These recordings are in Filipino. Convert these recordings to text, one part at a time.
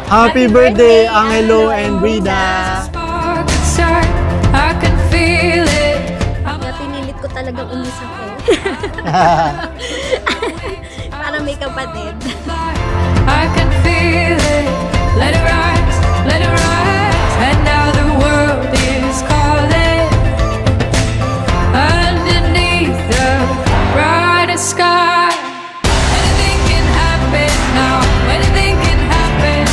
Happy birthday, Angelo and Brida! Kaya pinilit ko talagang umisakit. Para may kapatid. I can feel it. Let it rise, let it rise. And now the world is calling. Underneath the brightest sky. Anything can happen now. Anything can happen.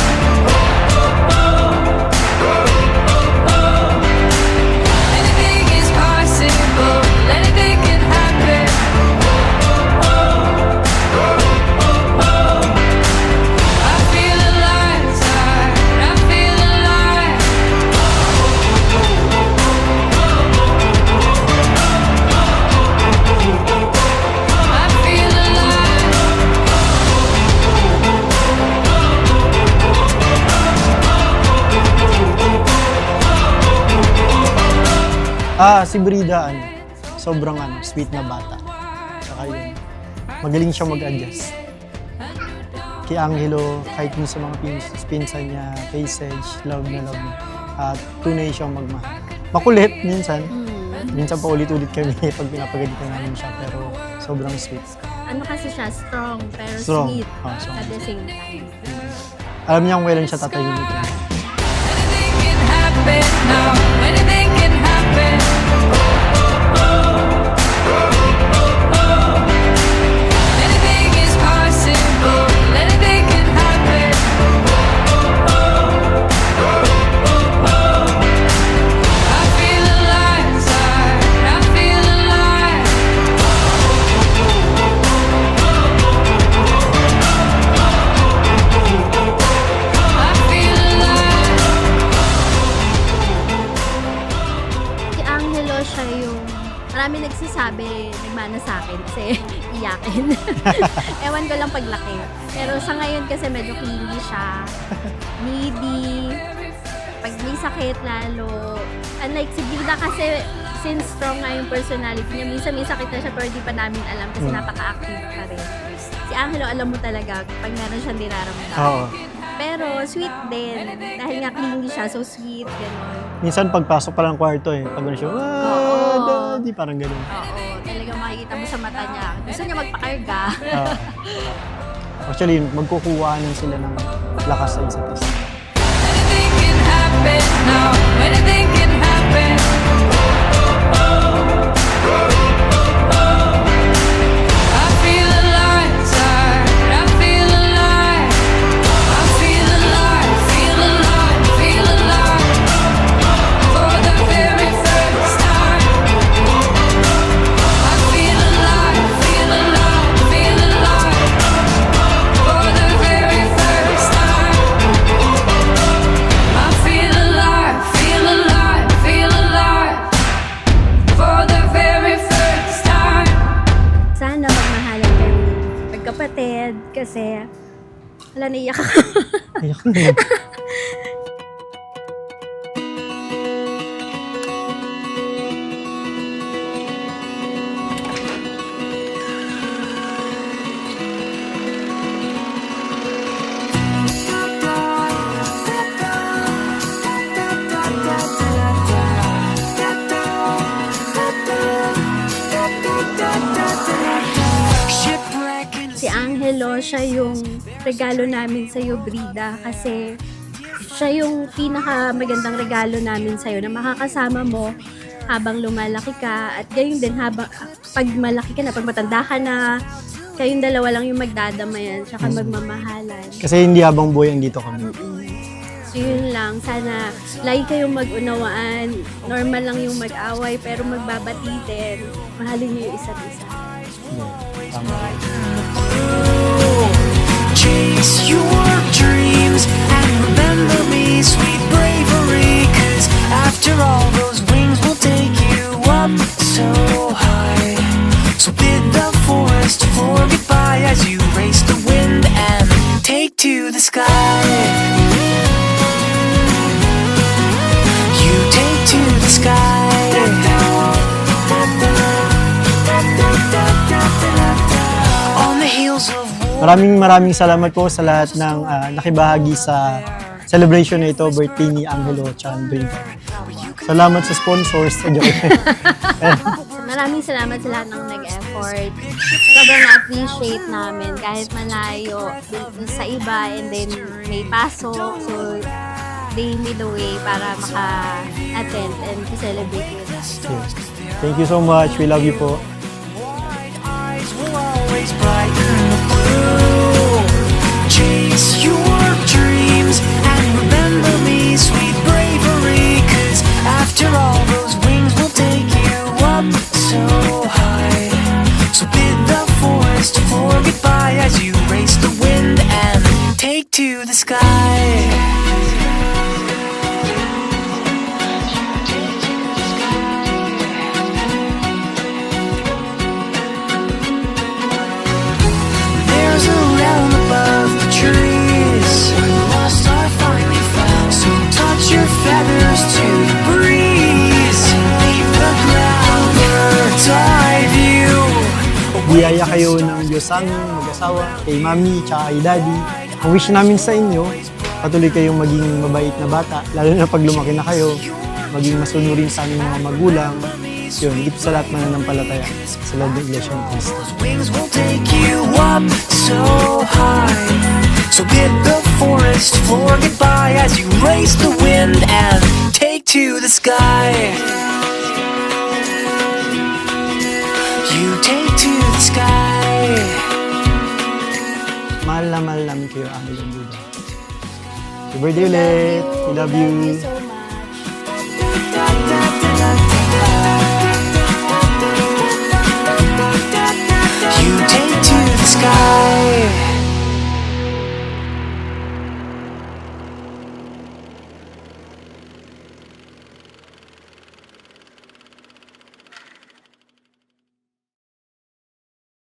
Anything is possible. Anything can happen. I feel alive inside. I feel alive. I feel alive. Si Brida, sobrang sweet na bata. Saka yun, magaling siya mag-adjust. Kay Angelo, kahit dun sa mga pinsan niya, kay Sedge, love na love niya. At tunay siyang magmahal. Makulit minsan. Minsan pa ulit-ulit kami pag pinapagalitan namin siya, pero sobrang sweet. Ano kasi siya, strong pero Strong. sweet Strong. at the same time. Alam niya kung kailan siya tatahimikin. Anything can happen now. Anything can happen. Anything is possible. Anything can happen. I feel alive inside. I feel alive. I feel alive. Si Angelo siya yung marami nagsasabi, nagmana sa akin kasi iyakin. Ewan ko lang paglaki. Pero sa ngayon kasi medyo clingy siya. Needy. Pag may sakit lalo. Unlike si Brida kasi since strong nga yung personality niya, minsan may sakit na siya pero di pa namin alam kasi napaka-active pa rin. Si Angelo alam mo talaga pag meron siyang dinaramdaman. Oo. Pero sweet din. Dahil nga clingy siya, so sweet, gano'n. Minsan pagpasok pa lang kwarto pag gano'n siya, Oo. daddy, parang gano'n. Oo, talagang makikita mo sa mata niya. Gusto niya magpakarga. Oo. Actually, magkukuhanan sila ng lakas sa isa't isa. Anything can happen now. Anything can happen. I feel alive inside. I feel alive. I feel alive. Feel alive. Feel alive. For the very first time. I feel alive. Feel alive. Feel alive. For the very first time. I feel alive, feel alive, feel alive. For the very first time. Sana magmahalan kayo magkapatid kasi wala, naiyak ako. Ayak na. Si Angelo, siya yung regalo namin sa'yo, Brida, kasi siya yung pinaka magandang regalo namin sa'yo na makakasama mo habang lumalaki ka at gayon din habang pag malaki ka na, pag matanda ka na, kayong dalawa lang yung magdadamayan tsaka magmamahalan. Kasi hindi habang buhay andito kami. So yun lang, sana lagi kayong mag-unawaan, normal lang yung mag-away pero magbabati din, mahalin niyo yung isa't isa. Tama. Chase your dreams and remember me, sweet bravery. 'Cause after all, those wings will take you up so high. So bid the forest for goodbye as you race the wind and take to the sky. You take to the sky. On the heels of Maraming salamat po sa lahat ng nakibahagi sa celebration na ito, birthday ni Angelo Chandring. Salamat sa sponsors. Maraming salamat sa lahat ng nag-effort. Sobrang na-appreciate namin kahit malayo sa iba and then may pasok. So, they made a way para maka-attend and to celebrate with us. Thank you so much. We love you po. Eyes will always brighten the blue. Chase your dreams and remember me, sweet bravery. 'Cause after all, those wings will take you up so high. So bid the forest for goodbye as you race the wind and take to the sky. There's a realm above the trees where the lost are finally found. So touch your feathers to the breeze. Leave the ground bird's eye view. Biyaya kayo ng Diyos sa amin, mag-asawa, kay Mami, tsaka kay Daddy. Ang wish namin sa inyo, patuloy kayong maging mabait na bata, lalo na pag lumaki na kayo, maging masunurin sa aming mga magulang. Yun, higit sa lahat mananampalataya sa loob ng Iglesia ni Cristo. Wings will take you up so high. So bid the forest for goodbye as you race the wind and take to the sky. You take to the sky. Mahal na mahal namin kayo, Angelo and Buda. Happy birthday ulit! We love you! so much. Da, da,